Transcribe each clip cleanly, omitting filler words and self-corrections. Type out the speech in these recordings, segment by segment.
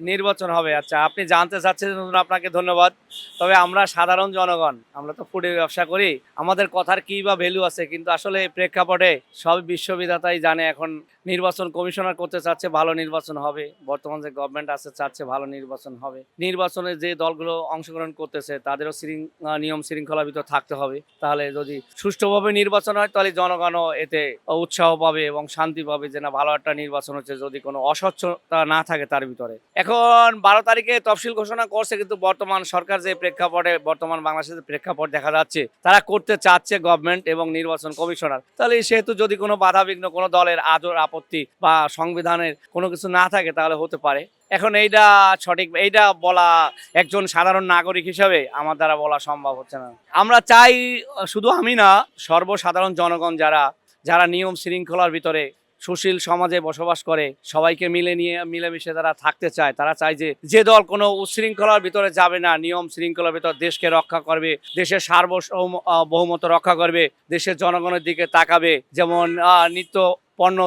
নির্বাচন হবে। আচ্ছা, আপনি জানতে চাচ্ছেন আপনাকে ধন্যবাদ। তবে আমরা সাধারণ জনগণ, আমরা তো ফুডের ব্যবসা করি। আমাদের কথার কি বা ভ্যালু আছে? কিন্তু আসলে এই প্রেক্ষাপটে সব বিশ্ববিধাতাই জানে এখন নির্বাচন কমিশনার করতে চাচ্ছে ভালো নির্বাচন হবে। বর্তমান যে গভর্নমেন্ট আছে চাচ্ছে ভালো নির্বাচন হবে। নির্বাচনে যে দলগুলো অংশগ্রহণ করতেছে তাদেরও নিয়ম শৃঙ্খলার ভিতর থাকতে হবে। তাহলে যদি সুষ্ঠুভাবে নির্বাচন হয় তাহলে জনগণও এতে উৎসাহ পাবে এবং শান্তি পাবে যে না ভালো একটা নির্বাচন হচ্ছে, যদি কোনো অস্বচ্ছতা না থাকে তার ভিতরে। এখন 12 তারিখে তফসিল ঘোষণা করছে, কিন্তু বর্তমান সরকার যে প্রেক্ষাপটে বর্তমান বাংলাদেশের প্রেক্ষাপট দেখা যাচ্ছে তারা করতে চাচ্ছে গভর্নমেন্ট এবং নির্বাচন কমিশনার, তাহলে সেহেতু যদি কোনো বাধাবিঘ্ন কোনো দলের আজর আপত্তি বা সংবিধানের কোনো কিছু না থাকে তাহলে হতে পারে। এখন এইটা সঠিক, এইটা বলা একজন সাধারণ নাগরিক হিসাবে আমার দ্বারা বলা সম্ভব হচ্ছে না। আমরা চাই, শুধু আমি না, সর্বসাধারণ জনগণ যারা যারা নিয়ম শৃঙ্খলার ভিতরে সুশীল সমাজে বসবাস করে, সবাইকে মিলেমিশে তারা থাকতে চায়, তারা চায় যে যে দল কোনো উচ্ছৃঙ্খলার ভিতরে যাবে না, নিয়ম শৃঙ্খলার ভিতর দেশকে রক্ষা করবে, দেশের সার্বভৌমত্ব রক্ষা করবে, দেশের জনগণের দিকে তাকাবে। যেমন নিত্য পণ্য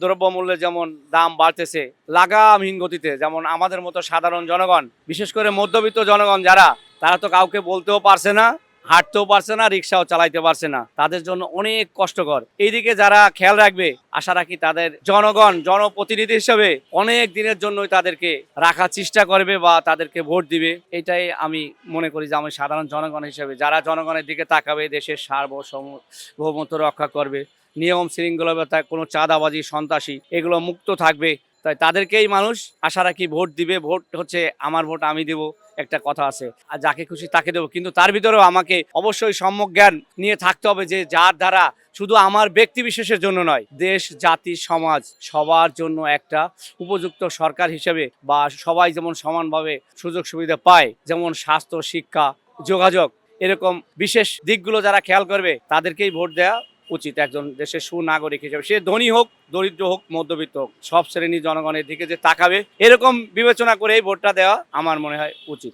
দ্রব্যমূল্যে যেমন দাম বাড়তেছে লাগামহীন গতিতে, যেমন আমাদের মতো সাধারণ জনগণ, বিশেষ করে মধ্যবিত্ত জনগণ যারা, তারা তো কাউকে বলতেও পারছে না, হাঁটতেও পারছে না, রিক্সাও চালাইতে পারছে না, তাদের জন্য অনেক কষ্টকর। এইদিকে যারা খেয়াল রাখবে, আশা রাখি তাদের জনগণ জনপ্রতিনিধি হিসেবে অনেক দিনের জন্যই তাদেরকে রাখার চেষ্টা করবে বা তাদেরকে ভোট দিবে। এটাই আমি মনে করি যে আমি সাধারণ জনগণ হিসেবে যারা জনগণের দিকে তাকাবে, দেশের সার্বভৌমত্ব রক্ষা করবে, নিয়ম শৃঙ্খলতা, কোনো চাঁদাবাজি সন্ত্রাসী এগুলো মুক্ত থাকবে, তাই তাদেরকেই মানুষ আশা রাখি ভোট দিবে। ভোট হচ্ছে আমার ভোট আমি দেব, একটা কথা আছে, আর যাকে খুশি তাকে দেবো, কিন্তু তার ভিতরেও আমাকে অবশ্যই সম্যক জ্ঞান নিয়ে থাকতে হবে যে যার দ্বারা শুধু আমার ব্যক্তি বিশেষের জন্য নয়, দেশ জাতি সমাজ সবার জন্য একটা উপযুক্ত সরকার হিসেবে, বা সবাই যেমন সমানভাবে সুযোগ সুবিধা পায়, যেমন স্বাস্থ্য, শিক্ষা, যোগাযোগ, এরকম বিশেষ দিকগুলো যারা খেয়াল করবে তাদেরকেই ভোট দেওয়া উচিত একজন দেশের সুনাগরিক হিসেবে। সে ধনী হোক, দরিদ্র হোক, মধ্যবিত্ত হোক, সব শ্রেণী জনগণের দিকে যে তাকাবে এরকম বিবেচনা করে এই ভোটটা দেওয়া আমার মনে হয় উচিত।